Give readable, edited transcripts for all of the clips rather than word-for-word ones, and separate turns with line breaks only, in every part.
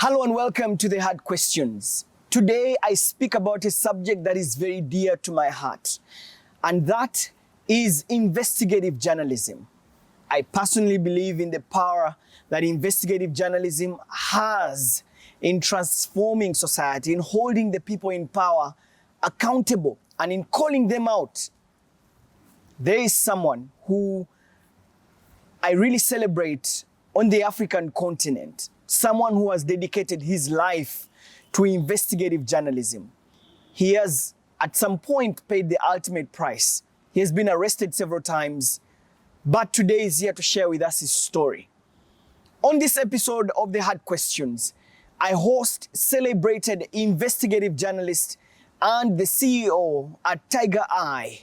Hello and welcome to the Hard Questions. Today I speak about a subject that is very dear to my heart, and that is investigative journalism. I personally believe in the power that investigative journalism has in transforming society, in holding the people in power accountable, and in calling them out. There is someone who I really celebrate on the African continent, someone who has dedicated his life to investigative journalism. He has, at some point, paid the ultimate price. He has been arrested several times, but today is here to share with us his story. On this episode of The Hard Questions, I host celebrated investigative journalist and the CEO at Tiger Eye,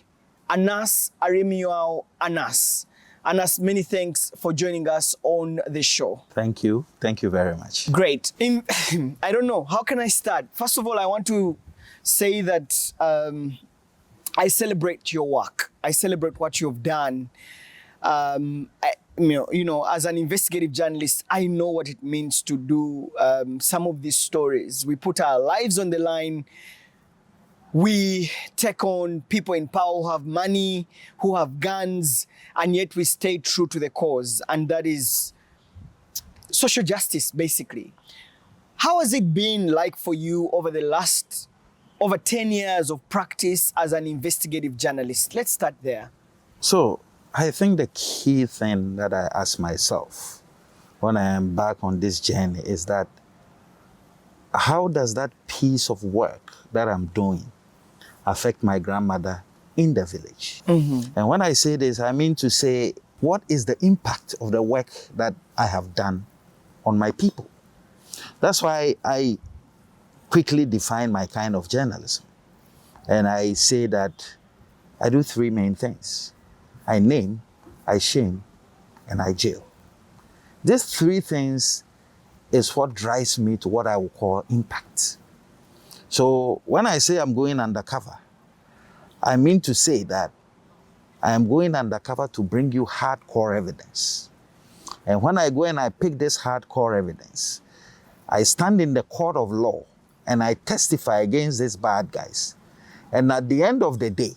Aremeyaw Anas. Anas, many thanks for joining us on the show.
Thank you. Thank you very much.
Great. I don't know, how can I start? First of all, I want to say that I celebrate your work. I celebrate what you've done. As an investigative journalist, I know what it means to do some of these stories. We put our lives on the line. We take on people in power who have money, who have guns, and yet we stay true to the cause. And that is social justice, basically. How has it been like for you over the last, over 10 years of practice as an investigative journalist? Let's start there.
So I think the key thing that I ask myself when I am back on this journey is that how does that piece of work that I'm doing affect my grandmother in the village? Mm-hmm. And when I say this, I mean to say, what is the impact of the work that I have done on my people? That's why I quickly define my kind of journalism. And I say that I do three main things. I name, I shame, and I jail. These three things is what drives me to what I would call impact. So when I say I'm going undercover, I mean to say that I am going undercover to bring you hardcore evidence. And when I go and I pick this hardcore evidence, I stand in the court of law and I testify against these bad guys. And at the end of the day,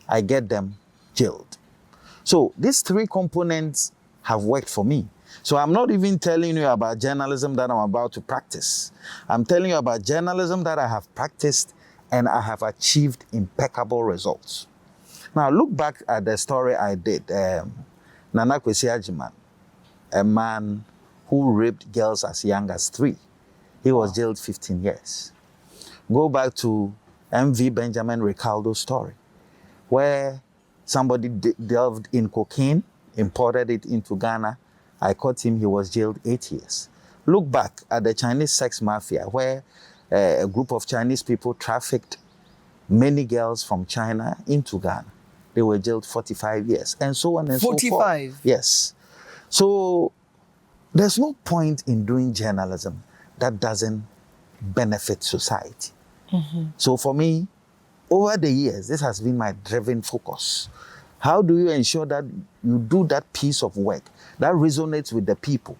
I get them jailed. So these three components have worked for me. So I'm not even telling you about journalism that I'm about to practice. I'm telling you about journalism that I have practiced and I have achieved impeccable results. Now look back at the story I did. Nana Kwesi Agyeman, a man who raped girls as young as 3. He was jailed 15 years. Go back to MV Benjamin Recaldo's story, where somebody delved in cocaine, imported it into Ghana. I caught him, he was jailed 8 years. Look back at the Chinese sex mafia, where a group of Chinese people trafficked many girls from China into Ghana. They were jailed 45 years, and so on and so forth.
45?
Yes. So there's no point in doing journalism that doesn't benefit society. Mm-hmm. So for me, over the years, this has been my driven focus. How do you ensure that you do that piece of work that resonates with the people?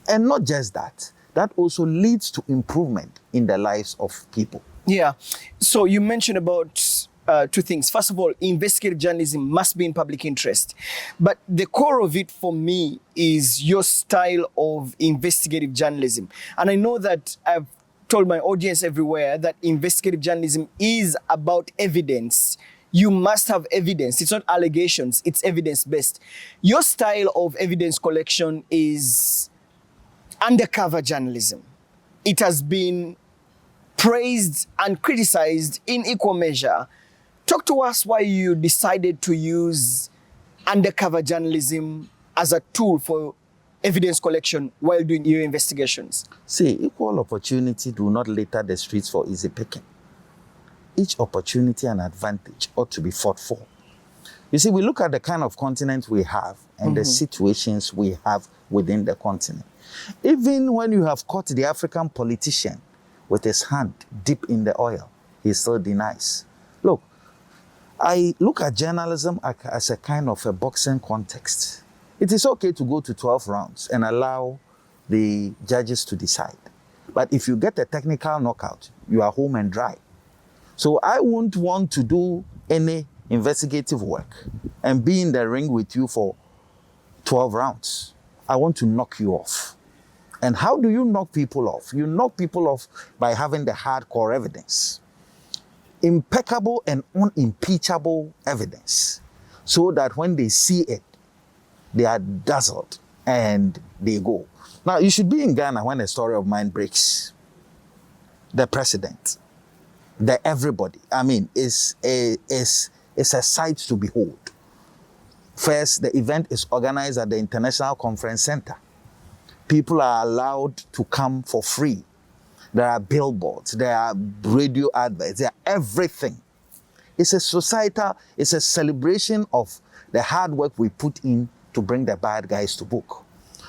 And not just that, that also leads to improvement in the lives of people.
Yeah. So you mentioned about two things. First of all, investigative journalism must be in public interest. But the core of it for me is your style of investigative journalism. And I know that I've told my audience everywhere that investigative journalism is about evidence. You must have evidence. It's not allegations, it's evidence-based. Your style of evidence collection is undercover journalism. It has been praised and criticized in equal measure. Talk to us why you decided to use undercover journalism as a tool for evidence collection while doing your investigations.
See, equal opportunity do not litter the streets for easy picking. Each opportunity and advantage ought to be fought for. You see, we look at the kind of continent we have and the situations we have within the continent. Even when you have caught the African politician with his hand deep in the oil, he still denies. Look, I look at journalism as a kind of a boxing context. It is okay to go to 12 rounds and allow the judges to decide. But if you get a technical knockout, you are home and dry. So I won't want to do any investigative work and be in the ring with you for 12 rounds. I want to knock you off. And how do you knock people off? You knock people off by having the hardcore evidence. Impeccable and unimpeachable evidence. So that when they see it, they are dazzled and they go. Now, you should be in Ghana when a story of mine breaks. The president, the everybody. I mean, it's a sight to behold. First, the event is organized at the International Conference Center. People are allowed to come for free. There are billboards, there are radio adverts, there are everything. It's a societal, it's a celebration of the hard work we put in to bring the bad guys to book.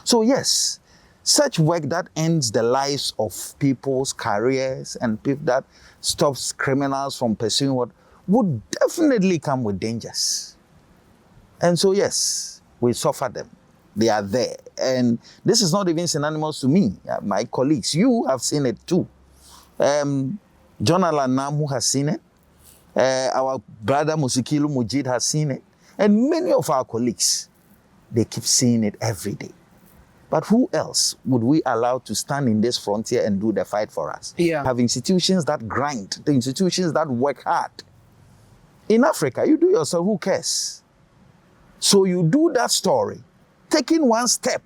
So yes, such work that ends the lives of people's careers and people that stops criminals from pursuing what would definitely come with dangers. And so yes, we suffer them. They are there. And this is not even synonymous to me. My colleagues, you have seen it too. John Alanam, who has seen it. Our brother Musikilu Mujid has seen it. And many of our colleagues, they keep seeing it every day. But who else would we allow to stand in this frontier and do the fight for us?
Yeah.
Have institutions that grind, the institutions that work hard. In Africa, you do yourself, who cares? So you do that story, taking one step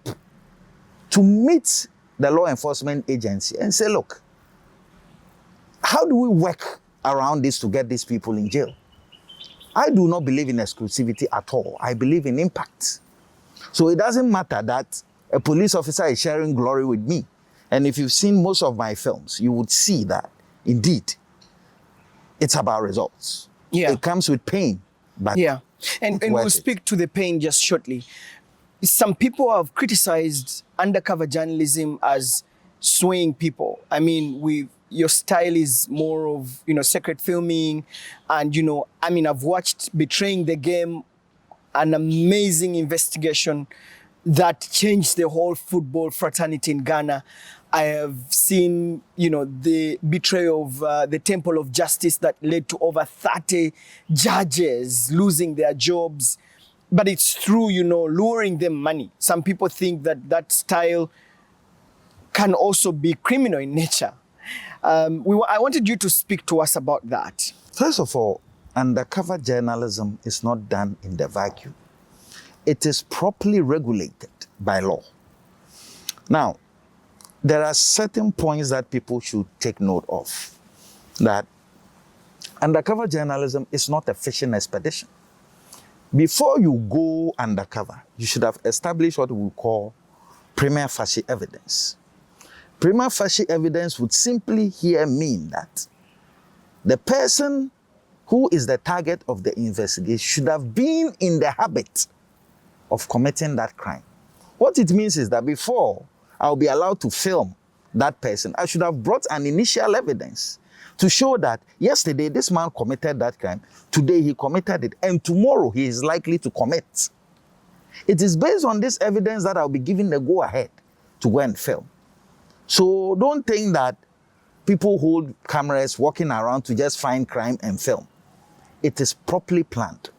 to meet the law enforcement agency and say, look, how do we work around this to get these people in jail? I do not believe in exclusivity at all. I believe in impact. So it doesn't matter that a police officer is sharing glory with me. And if you've seen most of my films, you would see that, indeed, it's about results.
Yeah.
It comes with pain, but
yeah. And we'll speak to the pain just shortly. Some people have criticized undercover journalism as swaying people. I mean, your style is more of, secret filming. And, I've watched Betraying the Game, an amazing investigation that changed the whole football fraternity in Ghana. I have seen, the betrayal of the Temple of Justice that led to over 30 judges losing their jobs. But it's through, luring them money. Some people think that style can also be criminal in nature. I wanted you to speak to us about that.
First of all, undercover journalism is not done in the vacuum. It is properly regulated by law. Now, there are certain points that people should take note of. That undercover journalism is not a fishing expedition. Before you go undercover, you should have established what we call prima facie evidence. Prima facie evidence would simply here mean that the person who is the target of the investigation should have been in the habit of committing that crime. What it means is that before I'll be allowed to film that person, I should have brought an initial evidence to show that yesterday this man committed that crime, today he committed it, and tomorrow he is likely to commit. It is based on this evidence that I'll be given the go-ahead to go and film. So don't think that people hold cameras walking around to just find crime and film. It is properly planned.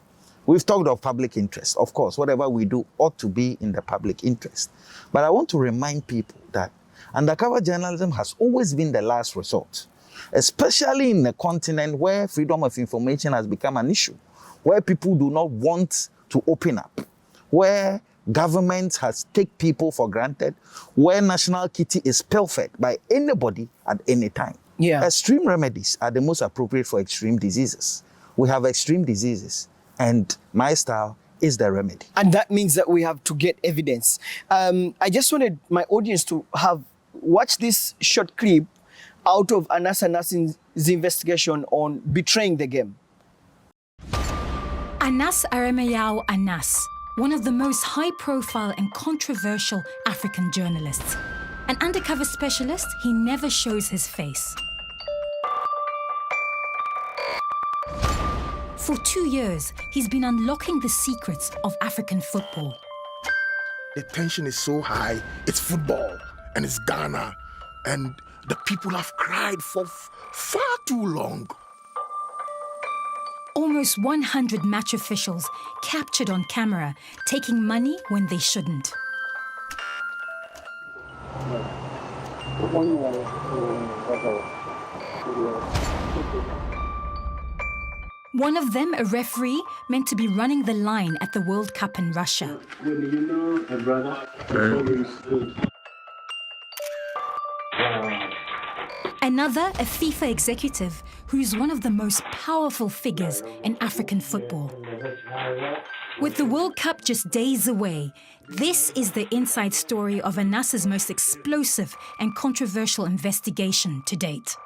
We've talked of public interest. Of course, whatever we do ought to be in the public interest. But I want to remind people that undercover journalism has always been the last resort, especially in a continent where freedom of information has become an issue, where people do not want to open up, where government has taken people for granted, where national kitty is pilfered by anybody at any time.
Yeah.
Extreme remedies are the most appropriate for extreme diseases. We have extreme diseases, and my style is the remedy. And
that means that we have to get evidence. I just wanted my audience to watch this short clip out of Anas Anas's investigation on Betraying the Game.
Anas Aremeyaw Anas, one of the most high-profile and controversial African journalists. An undercover specialist, he never shows his face. For 2 years, he's been unlocking the secrets of African football.
The tension is so high. It's football, and it's Ghana. And The people have cried for far too long.
Almost 100 match officials captured on camera taking money when they shouldn't. One of them, a referee, meant to be running the line at the World Cup in Russia. Another, a FIFA executive, who's one of the most powerful figures in African football. With the World Cup just days away, this is the inside story of Anas's most explosive and controversial investigation to date.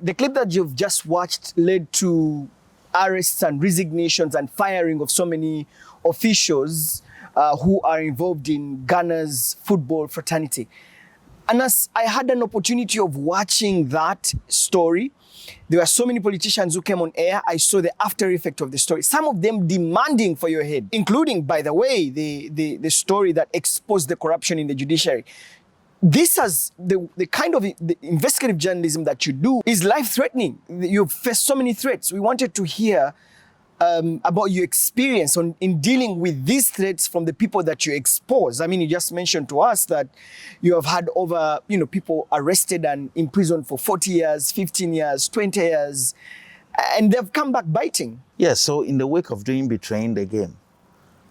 The clip that you've just watched led to arrests and resignations and firing of so many officials who are involved in Ghana's football fraternity. And as I had an opportunity of watching that story, there were so many politicians who came on air. I saw the after effect of the story. Some of them demanding for your head, including, by the way, the story that exposed the corruption in the judiciary. This has the kind of the investigative journalism that you do is life-threatening. You've faced so many threats. We wanted to hear about your experience in dealing with these threats from the people that you expose. I mean, you just mentioned to us that you have had over, people arrested and imprisoned for 40 years, 15 years, 20 years, and they've come back biting.
Yes, so in the wake of doing Betraying the Game,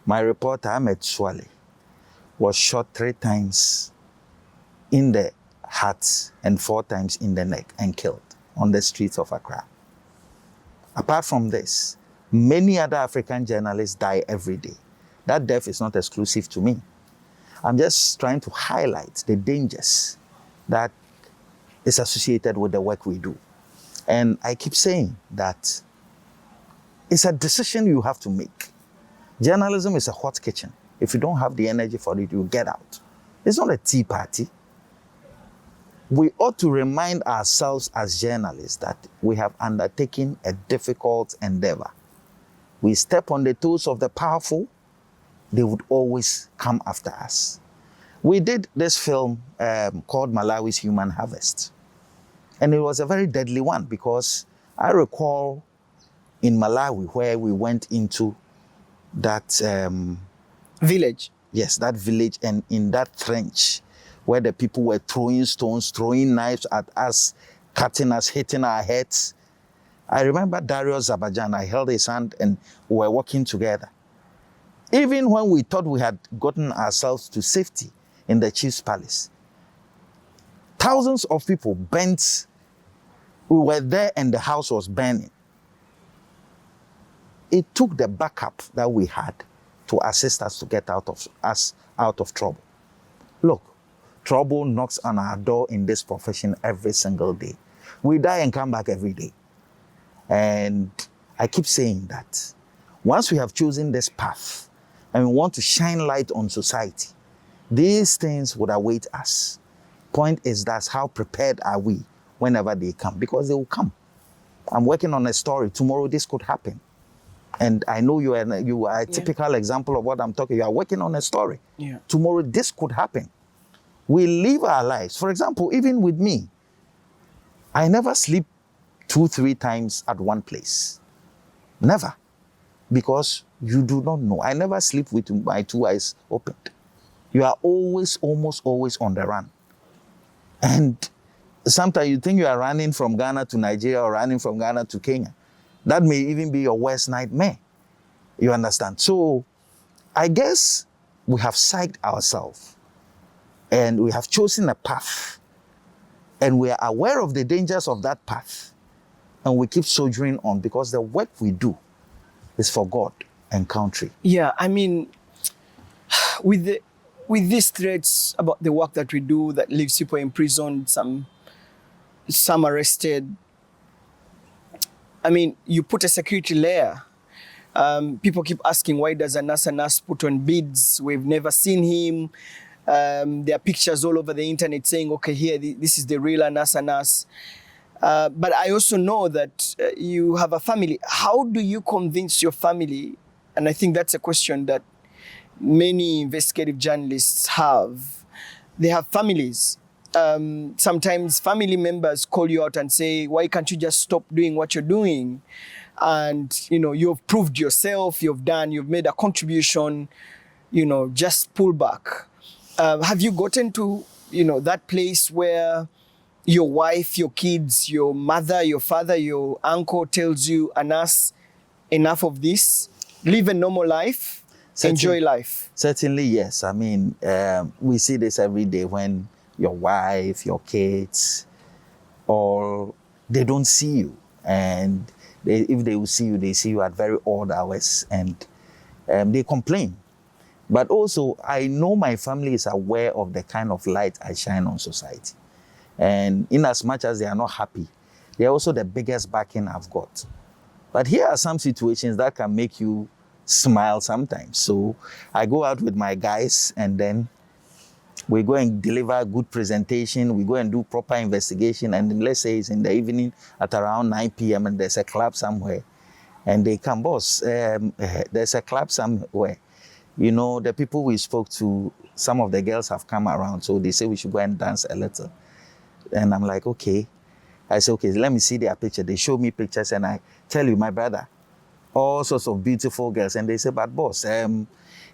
my reporter, Ahmed Swale, was shot 3 times in the heart and 4 times in the neck and killed on the streets of Accra. Apart from this, many other African journalists die every day. That death is not exclusive to me. I'm just trying to highlight the dangers that is associated with the work we do. And I keep saying that it's a decision you have to make. Journalism is a hot kitchen. If you don't have the energy for it, you get out. It's not a tea party. We ought to remind ourselves as journalists that we have undertaken a difficult endeavor. We step on the toes of the powerful, they would always come after us. We did this film called Malawi's Human Harvest. And it was a very deadly one because I recall in Malawi where we went into that
Village.
Yes, that village, and in that trench where the people were throwing stones, throwing knives at us, cutting us, hitting our heads. I remember Darius Zabajan, I held his hand and we were walking together. Even when we thought we had gotten ourselves to safety in the chief's palace, thousands of people bent. We were there and the house was burning. It took the backup that we had to assist us to get out of trouble. Look, trouble knocks on our door in this profession every single day. We die and come back every day. And I keep saying that once we have chosen this path and we want to shine light on society, these things would await us. Point is, that's how prepared are we whenever they come, because they will come. I'm working on a story. Tomorrow this could happen. And I know you are a typical example of what I'm talking. You are working on a story.
Yeah.
Tomorrow this could happen. We live our lives. For example, even with me, I never sleep 2-3 times at one place. Never. Because you do not know. I never sleep with my 2 eyes opened. You are always, almost always on the run. And sometimes you think you are running from Ghana to Nigeria or running from Ghana to Kenya. That may even be your worst nightmare. You understand? So I guess we have psyched ourselves and we have chosen a path and we are aware of the dangers of that path and we keep soldiering on because the work we do is for God and country.
Yeah, I mean, with these threats about the work that we do that leaves people imprisoned, some arrested, I mean, you put a security layer. People keep asking, why does Anas put on bids? We've never seen him. There are pictures all over the internet saying, okay, here, this is the real Anas. But I also know that you have a family. How do you convince your family and I think that's a question that many investigative journalists have. They have families. Sometimes family members call you out and say, why can't you just stop doing what you're doing? And, you've proved yourself, you've made a contribution, just pull back. Have you gotten to, that place where your wife, your kids, your mother, your father, your uncle tells you, Anas, enough of this, live a normal life, enjoy life?
Certainly, yes. I mean, we see this every day when your wife, your kids, or they don't see you. And if they will see you, they see you at very odd hours, and they complain. But also, I know my family is aware of the kind of light I shine on society. And in as much as they are not happy, they are also the biggest backing I've got. But here are some situations that can make you smile sometimes. So I go out with my guys, and then we go and deliver a good presentation. We go and do proper investigation. And then let's say it's in the evening at around 9 p.m. and there's a club somewhere. And they come, boss, there's a club somewhere. The people we spoke to, some of the girls have come around. So they say we should go and dance a little. And I'm like, okay. I say, okay, let me see their picture. They show me pictures, and I tell you, my brother, all sorts of beautiful girls. And they say, but boss, in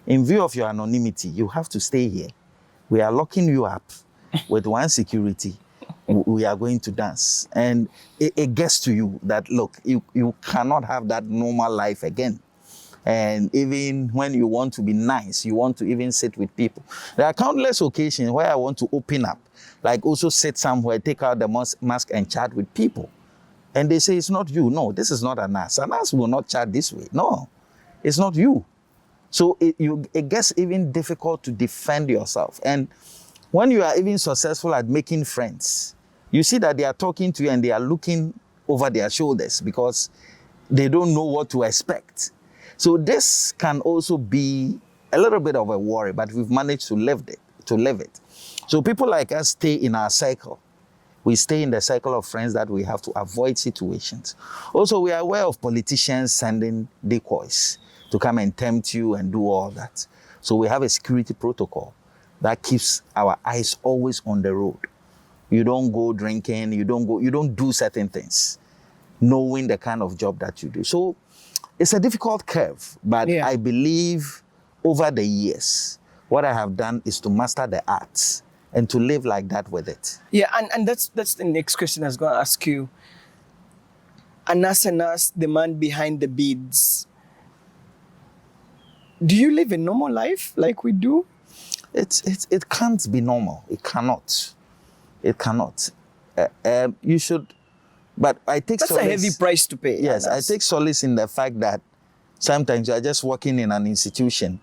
view of your anonymity, you have to stay here. We are locking you up with one security. We are going to dance. And it gets to you that, look, you cannot have that normal life again. And even when you want to be nice, you want to even sit with people. There are countless occasions where I want to open up, like also sit somewhere, take out the mask and chat with people. And they say, it's not you. No, this is not Anas. Anas will not chat this way. No, it's not you. So it gets even difficult to defend yourself. And when you are even successful at making friends, you see that they are talking to you and they are looking over their shoulders because they don't know what to expect. So this can also be a little bit of a worry, but we've managed to live it. So people like us stay in our cycle. We stay in the cycle of friends that we have to avoid situations. Also, we are aware of politicians sending decoys to come and tempt you and do all that. So we have a security protocol that keeps our eyes always on the road. You don't go drinking, you don't do certain things, knowing the kind of job that you do. So it's a difficult curve, but
Yeah.
I believe over the years, what I have done is to master the arts and to live like that with it.
Yeah, and that's the next question I was going to ask you. Anas, the man behind the beads. Do you live a normal life like we do?
It can't be normal. It cannot. It cannot. You should, but I take
That's
solace.
a heavy price to pay.
Yes,
Anas.
I take solace in the fact that sometimes you are just working in an institution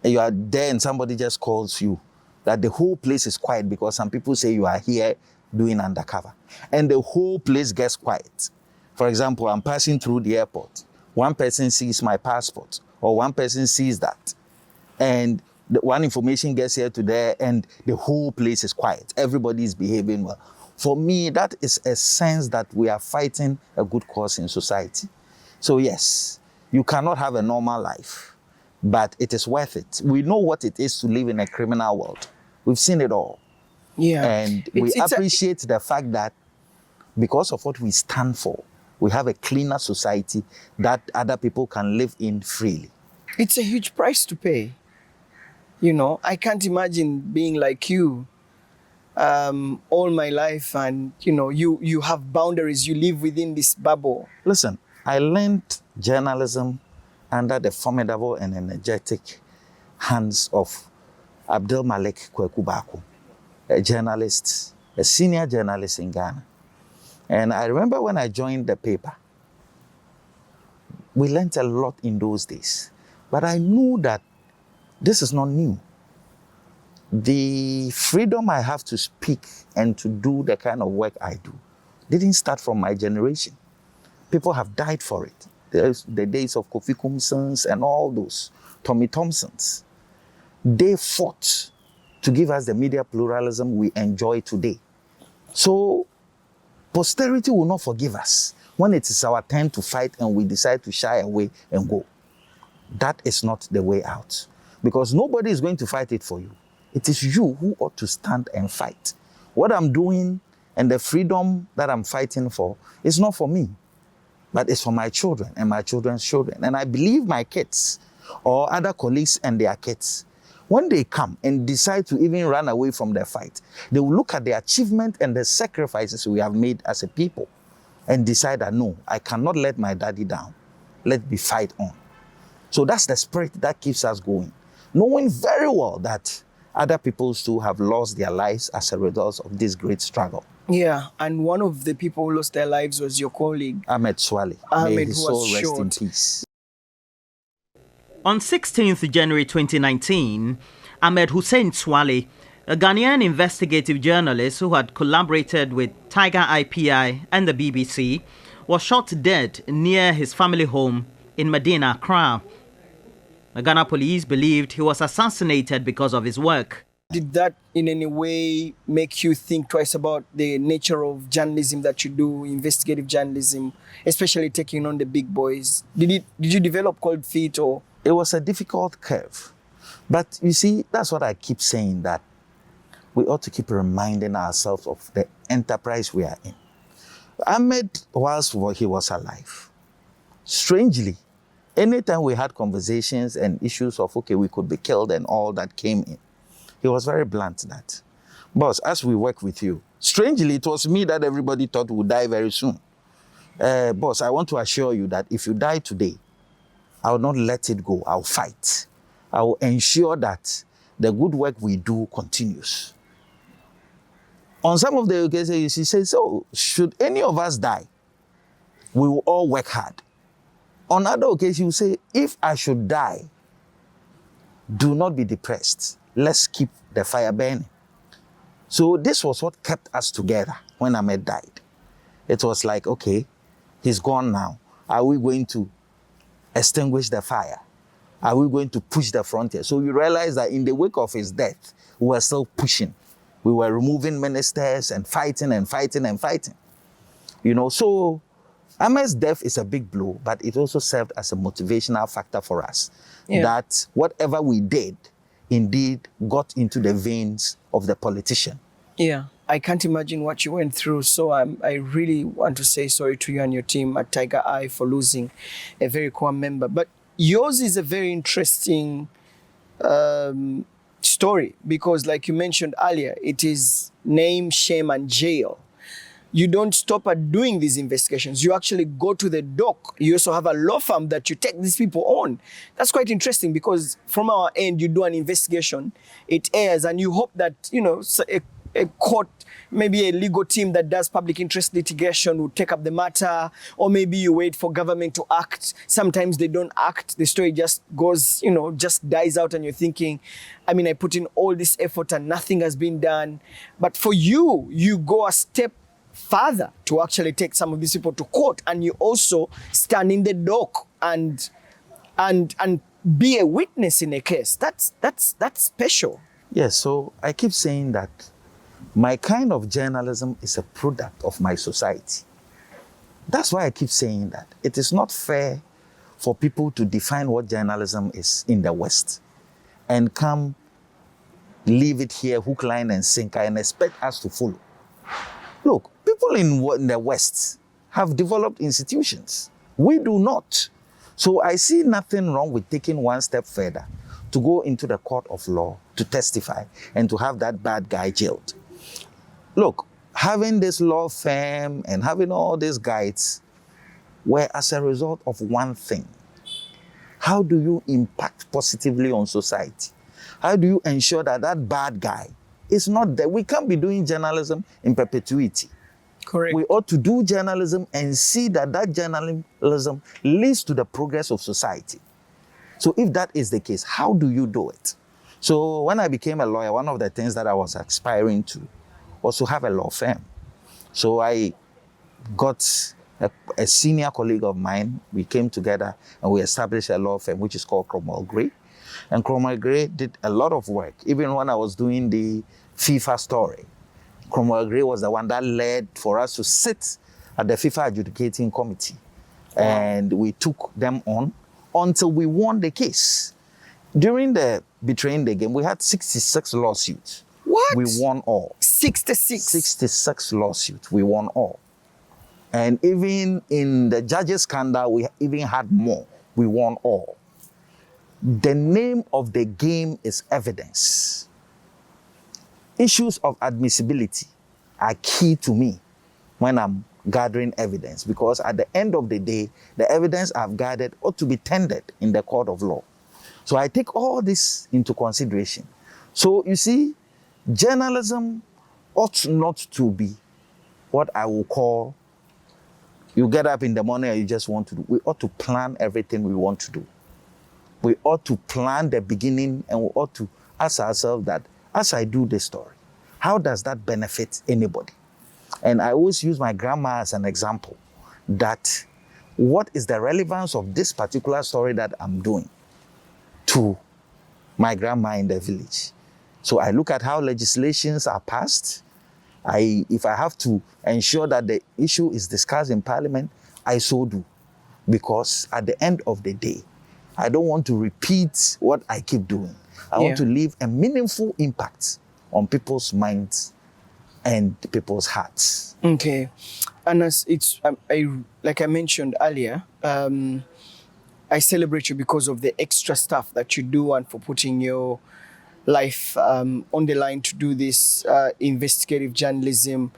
and you are there and somebody just calls you, that the whole place is quiet because some people say you are here doing undercover. And the whole place gets quiet. For example, I'm passing through the airport. One person sees my passport or one person sees that. And the one information gets here to there and the whole place is quiet. Everybody is behaving well. For me, that is a sense that we are fighting a good cause in society. So yes, you cannot have a normal life, but it is worth it. We know what it is to live in a criminal world. We've seen it all.
Yeah.
And we appreciate the fact that because of what we stand for, we have a cleaner society that other people can live in freely.
It's a huge price to pay. I can't imagine being like you all my life, and you have boundaries, you live within this bubble.
Listen, I learned journalism under the formidable and energetic hands of Abdul Malik Kweku Baku, a journalist, a senior journalist in Ghana. And I remember when I joined the paper, we learned a lot in those days. But I knew that this is not new. The freedom I have to speak and to do the kind of work I do didn't start from my generation. People have died for it. There's the days of Kofi Kumsons and all those, Tommy Thompsons. They fought to give us the media pluralism we enjoy today. So posterity will not forgive us when it is our time to fight and we decide to shy away and go. that is not the way out. Because nobody is going to fight it for you. It is you who ought to stand and fight. What I'm doing and the freedom that I'm fighting for is not for me, but it's for my children and my children's children. And I believe my kids or other colleagues and their kids, when they come and decide to even run away from their fight, they will look at the achievement and the sacrifices we have made as a people and decide that, no, I cannot let my daddy down. Let me fight on. So that's the spirit that keeps us going, knowing very well that other people too have lost their lives as a result of this great struggle.
Yeah, and one of the people who lost their lives was your colleague,
Ahmed Swale.
Ahmed,
May his
who
soul
was
rest in
shot.
peace.
On 16th January 2019, Ahmed Hussein Swale, a Ghanaian investigative journalist who had collaborated with Tiger IPI and the BBC, was shot dead near his family home in Medina, Accra. The Ghana police believed he was assassinated because of his work.
Did that in any way make you think twice about the nature of journalism that you do, investigative journalism, especially taking on the big boys? Did you develop cold feet or?
It was a difficult curve. But you see, that's what I keep saying, that we ought to keep reminding ourselves of the enterprise we are in. Ahmed, whilst he was alive, strangely, anytime we had conversations and issues of, okay, we could be killed and all that came in, he was very blunt that, boss, as we work with you, strangely, it was me that everybody thought would die very soon. Boss, I want to assure you that if you die today, I will not let it go. I'll fight. I will ensure that the good work we do continues. On some of the occasions, he says, so should any of us die, we will all work hard. On other occasions, he will say, if I should die, do not be depressed. Let's keep the fire burning. So this was what kept us together when Ahmed died. It was like, okay, he's gone now. Are we going to extinguish the fire? Are we going to push the frontier? So we realized that in the wake of his death, we were still pushing. We were removing ministers and fighting and fighting and fighting. You know, so Ahmed's death is a big blow, but it also served as a motivational factor for us.
Yeah.
That whatever we did indeed got into the veins of the politician.
Yeah, I can't imagine what you went through. So I really want to say sorry to you and your team at Tiger Eye for losing a very core member. But yours is a very interesting story because, like you mentioned earlier, it is name, shame, and jail. You don't stop at doing these investigations. You actually go to the dock. You also have a law firm that you take these people on. That's quite interesting because from our end, you do an investigation, it airs, and you hope that, you know, a court, maybe a legal team that does public interest litigation will take up the matter, or maybe you wait for government to act. Sometimes they don't act. The story just goes, you know, just dies out, and you're thinking, I mean, I put in all this effort and nothing has been done. But for you, you go a step further to actually take some of these people to court, and you also stand in the dock and be a witness in a case. That's special.
Yes, so I keep saying that my kind of journalism is a product of my society. That's why I keep saying that it is not fair for people to define what journalism is in the West and come leave it here hook, line, and sinker and expect us to follow. Look, people in the West have developed institutions. We do not. So I see nothing wrong with taking one step further to go into the court of law to testify and to have that bad guy jailed. Look, having this law firm and having all these guides were as a result of one thing. How do you impact positively on society? How do you ensure that that bad guy is not there? We can't be doing journalism in perpetuity.
Correct.
We ought to do journalism and see that that journalism leads to the progress of society. So if that is the case, how do you do it? So when I became a lawyer, one of the things that I was aspiring to was to have a law firm. So I got a senior colleague of mine. We came together and we established a law firm, which is called Cromwell Gray. And Cromwell Gray did a lot of work. Even when I was doing the FIFA story, Cromwell Gray was the one that led for us to sit at the FIFA adjudicating committee. And we took them on until we won the case. During the betraying the game, we had 66 lawsuits.
What?
We won all.
66.
66 lawsuits. We won all. And even in the judges' scandal, we even had more. We won all. The name of the game is evidence. Issues of admissibility are key to me when I'm gathering evidence, because at the end of the day, the evidence I've gathered ought to be tendered in the court of law. So I take all this into consideration. So you see, journalism ought not to be what I will call, you get up in the morning and you just want to do. We ought to plan everything we want to do. We ought to plan the beginning, and we ought to ask ourselves that, as I do this story, how does that benefit anybody? And I always use my grandma as an example, that what is the relevance of this particular story that I'm doing to my grandma in the village? So I look at how legislations are passed. If I have to ensure that the issue is discussed in Parliament, I so do. Because at the end of the day, I don't want to repeat what I keep doing. I want to leave a meaningful impact on people's minds and people's hearts.
Okay. And as it's, like I mentioned earlier, I celebrate you because of the extra stuff that you do and for putting your life on the line to do this investigative journalism.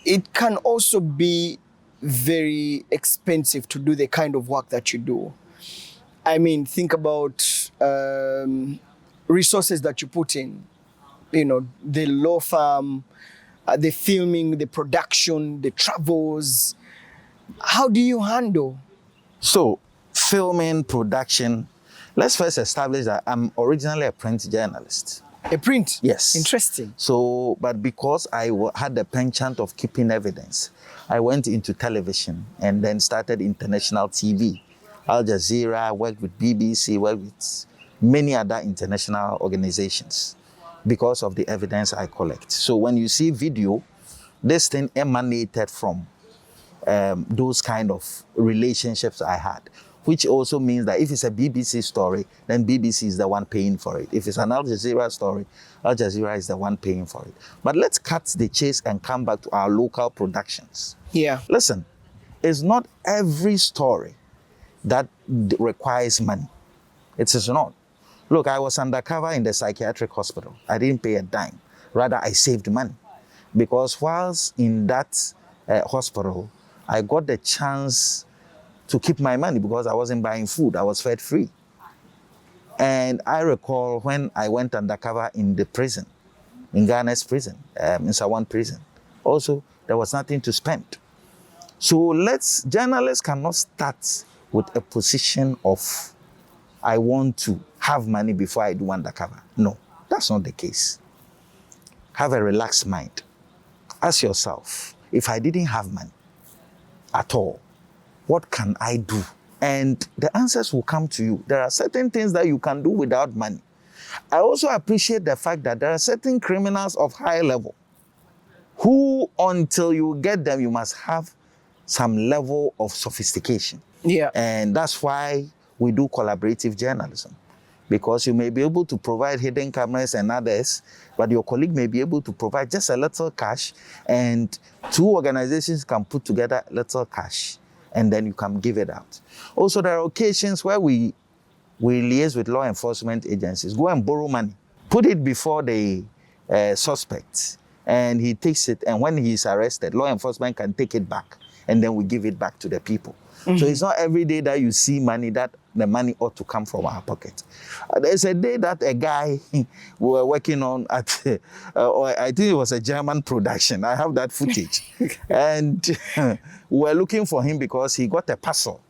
It can also be very expensive to do the kind of work that you do. I mean, think about resources that you put in, you know, the law firm, the filming, the production, the travels. How do you handle?
So, filming, production, let's first establish that I'm originally a print journalist.
A print?
Yes.
Interesting.
So, but because I had the penchant of keeping evidence, I went into television and then started international TV. Al Jazeera, worked with BBC, worked with many other international organizations because of the evidence I collect. So when you see video, this thing emanated from those kind of relationships I had, which also means that if it's a BBC story, then BBC is the one paying for it. If it's an Al Jazeera story, Al Jazeera is the one paying for it. But let's cut the chase and come back to our local productions.
Yeah.
Listen, it's not every story that requires money. It is not. Look, I was undercover in the psychiatric hospital. I didn't pay a dime. Rather, I saved money. Because whilst in that hospital, I got the chance to keep my money because I wasn't buying food. I was fed free. And I recall when I went undercover in the prison, in Ghana's prison, in Sawan prison. Also, there was nothing to spend. So journalists cannot start with a position of, I want to have money before I do undercover. No, that's not the case. Have a relaxed mind. Ask yourself, if I didn't have money at all, what can I do? And the answers will come to you. There are certain things that you can do without money. I also appreciate the fact that there are certain criminals of high level who, until you get them, you must have some level of sophistication.
Yeah.
And that's why we do collaborative journalism. Because you may be able to provide hidden cameras and others, but your colleague may be able to provide just a little cash, and two organizations can put together a little cash, and then you can give it out. Also, there are occasions where we liaise with law enforcement agencies, go and borrow money, put it before the suspect, and he takes it, and when he is arrested, law enforcement can take it back, and then we give it back to the people. So it's not every day that you see money that the money ought to come from our pocket. There's a day that a guy we were working on at, I think it was a German production. I have that footage. And we were looking for him because he got a parcel.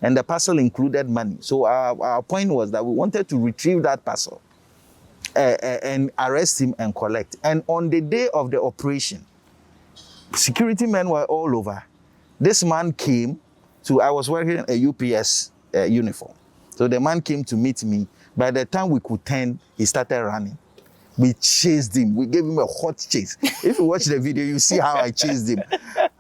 And the parcel included money. So our point was that we wanted to retrieve that parcel and arrest him and collect. And on the day of the operation, security men were all over. This man came to, I was wearing a UPS uniform. So the man came to meet me. By the time we could turn, he started running. We chased him. We gave him a hot chase. If you watch the video, you see how I chased him.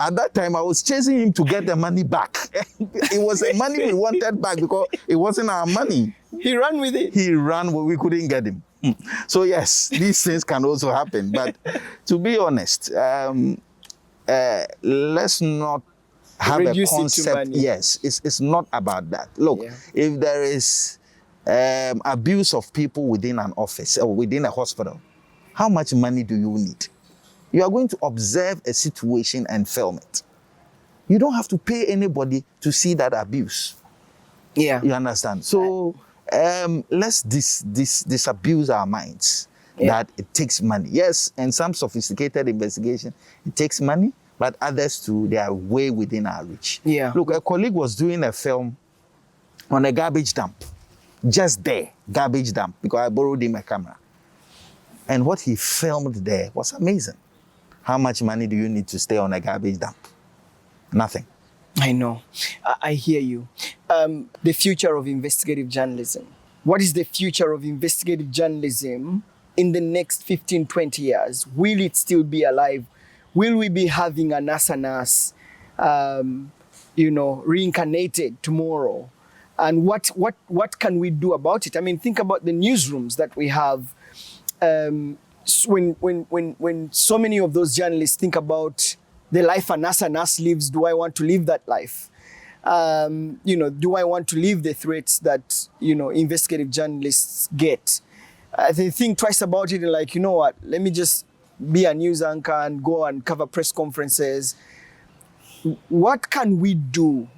at that time, I was chasing him to get the money back. It was the money we wanted back because it wasn't our money.
He ran with it.
He ran, but we couldn't get him. So yes, these things can also happen. But to be honest, let's not have
Reduce
a
it to
concept.
money.
Yes, it's not about that. Look,
Yeah.
if there is abuse of people within an office or within a hospital, how much money do you need? You are going to observe a situation and film it. You don't have to pay anybody to see that abuse.
Yeah.
You understand? So let's disabuse our minds that it takes money. Yes, and some sophisticated investigation, it takes money, but others too, they are way within our reach.
Yeah.
Look, a colleague was doing a film on a garbage dump. Just there, garbage dump, because I borrowed him a camera. And what he filmed there was amazing. How much money do you need to stay on a garbage dump? Nothing.
I know. I hear you. The future of investigative journalism. What is the future of investigative journalism in the next 15, 20 years? Will it still be alive? Will we be having Anas Anas, reincarnated tomorrow? And what can we do about it? I mean, think about the newsrooms that we have. When so many of those journalists think about the life Anas Anas lives, do I want to live that life? Do I want to live the threats that, investigative journalists get? They think twice about it and like, you know what, let me just be a news anchor and go and cover press conferences. What can we do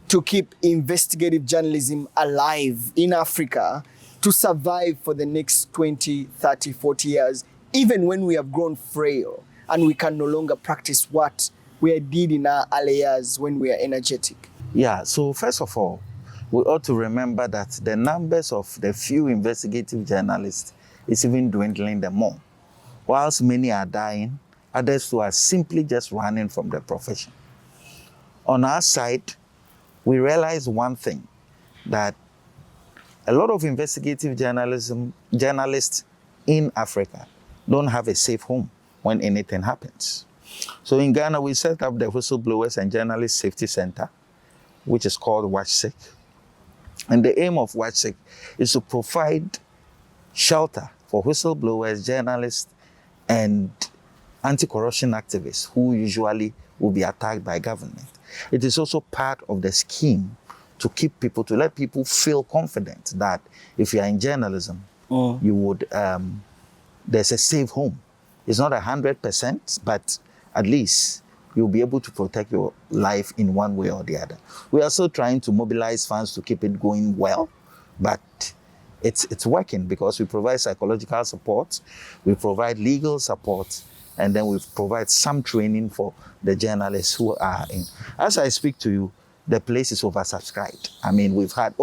to keep investigative journalism alive in Africa to survive for the next 20, 30, 40 years, even when we have grown frail and we can no longer practice what we did in our early years when we are energetic?
Yeah, so first of all, we ought to remember that the numbers of the few investigative journalists is even dwindling the more. Whilst many are dying, others who are simply just running from the profession. On our side, we realize one thing, that a lot of investigative journalists in Africa don't have a safe home when anything happens. So in Ghana, we set up the Whistleblowers and Journalists Safety Center, which is called WatchSec. And the aim of WatchSec is to provide shelter for whistleblowers, journalists, and anti-corruption activists who usually will be attacked by government. It is also part of the scheme to let people feel confident that if you are in journalism, you would, there's a safe home. It's not 100%, but at least you'll be able to protect your life in one way or the other. We are still trying to mobilize funds to keep it going well, but it's working because we provide psychological support, we provide legal support, and then we provide some training for the journalists who are in. As I speak to you, the place is oversubscribed. I mean, we've had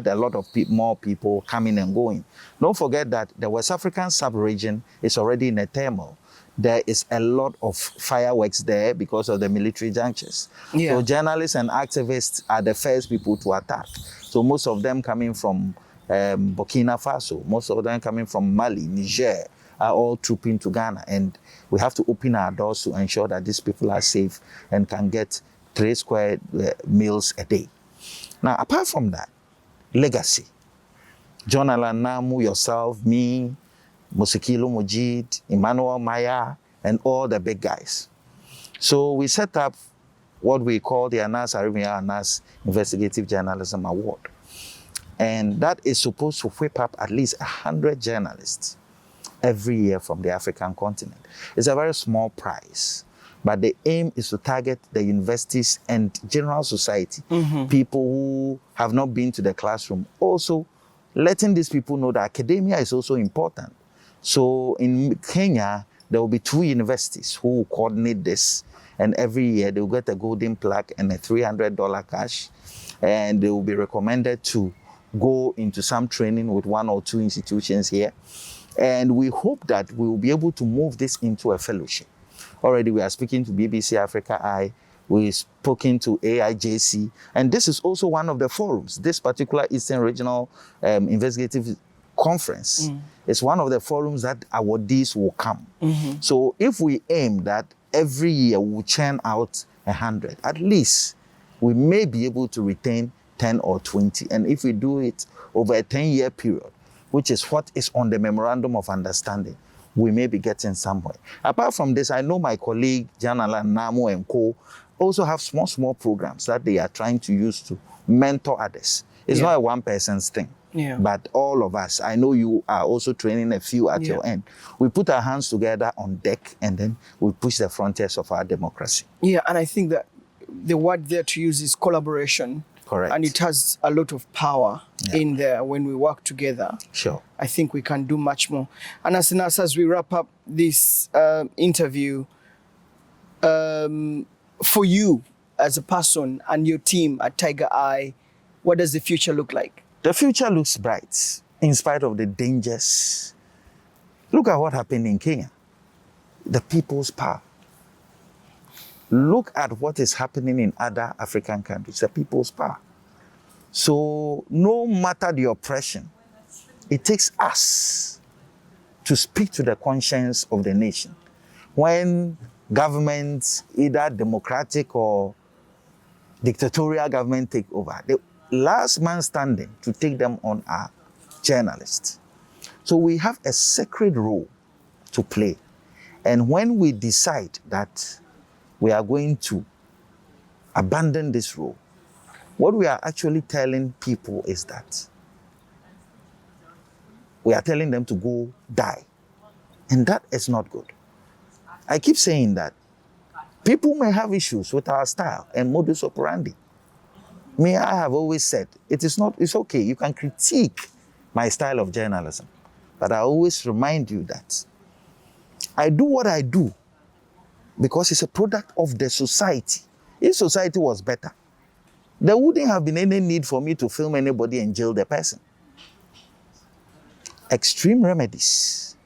a lot of more people coming and going. Don't forget that the West African sub-region is already in a turmoil. There is a lot of fireworks there because of the military junctures.
Yeah.
So journalists and activists are the first people to attack. So most of them coming from Burkina Faso, most of them coming from Mali, Niger, are all trooping to Ghana. And we have to open our doors to ensure that these people are safe and can get 3 square meals a day. Now, apart from that, legacy. John Alan Namu, yourself, me, Musikilo Mujid, Emmanuel Maya, and all the big guys. So we set up what we call the Aremeyaw Anas Investigative Journalism Award. And that is supposed to whip up at least 100 journalists every year from the African continent. It's a very small prize, but the aim is to target the universities and general society, people who have not been to the classroom. Also, letting these people know that academia is also important. So in Kenya, there will be 2 universities who will coordinate this, and every year they will get a golden plaque and a $300 cash, and they will be recommended to go into some training with 1 or 2 institutions here. And we hope that we will be able to move this into a fellowship. Already we are speaking to BBC Africa Eye, we've spoken to AIIJ, and this is also one of the forums. This particular Eastern Regional Investigative Conference is one of the forums that awardees will come. So if we aim that every year we'll churn out 100. At least we may be able to retain 10 or 20. And if we do it over a 10-year period, which is what is on the memorandum of understanding, we may be getting somewhere. Apart from this, I know my colleague, Janala, Namo, and Co. also have small programs that they are trying to use to mentor others. It's not a one person's thing.
Yeah.
But all of us, I know you are also training a few at your end. We put our hands together on deck and then we push the frontiers of our democracy.
Yeah, and I think that the word there to use is collaboration.
Correct.
And it has a lot of power in there when we work together.
Sure.
I think we can do much more. And as we wrap up this interview, for you as a person and your team at Tiger Eye, what does the future look like?
The future looks bright in spite of the dangers. Look at what happened in Kenya. The people's power. Look at what is happening in other African countries, the people's power. So no matter the oppression, it takes us to speak to the conscience of the nation. When governments, either democratic or dictatorial government, take over, the last man standing to take them on are journalists. So we have a sacred role to play. And when we decide that we are going to abandon this role, what we are actually telling people is that we are telling them to go die. And that is not good. I keep saying that people may have issues with our style and modus operandi. Me, I have always said, it's okay, you can critique my style of journalism, but I always remind you that I do what I do because it's a product of the society. If society was better, there wouldn't have been any need for me to film anybody and jail the person. Extreme remedies,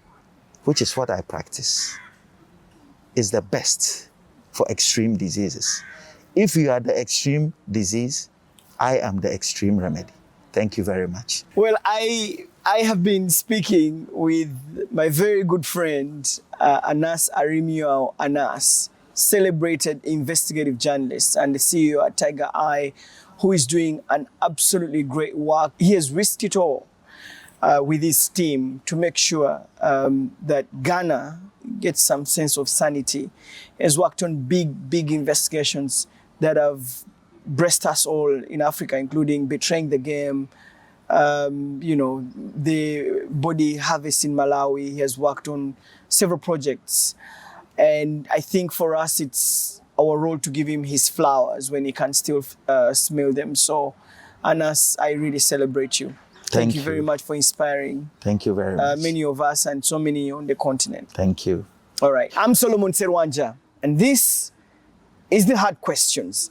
which is what I practice, is the best for extreme diseases. If you are the extreme disease, I am the extreme remedy. Thank you very much.
Well, I have been speaking with my very good friend, Aremeyaw Anas, celebrated investigative journalist and the CEO at Tiger Eye, who is doing an absolutely great work. He has risked it all with his team to make sure that Ghana gets some sense of sanity. He has worked on big investigations that have breast us all in Africa, including betraying the game, the body harvest in Malawi. He has worked on several projects. And I think for us, it's our role to give him his flowers when he can still smell them. So, Anas, I really celebrate you. Thank you very much for inspiring.
Thank you very much.
Many of us and so many on the continent.
Thank you.
All right. I'm Solomon Serwanja, and this is The Hard Questions.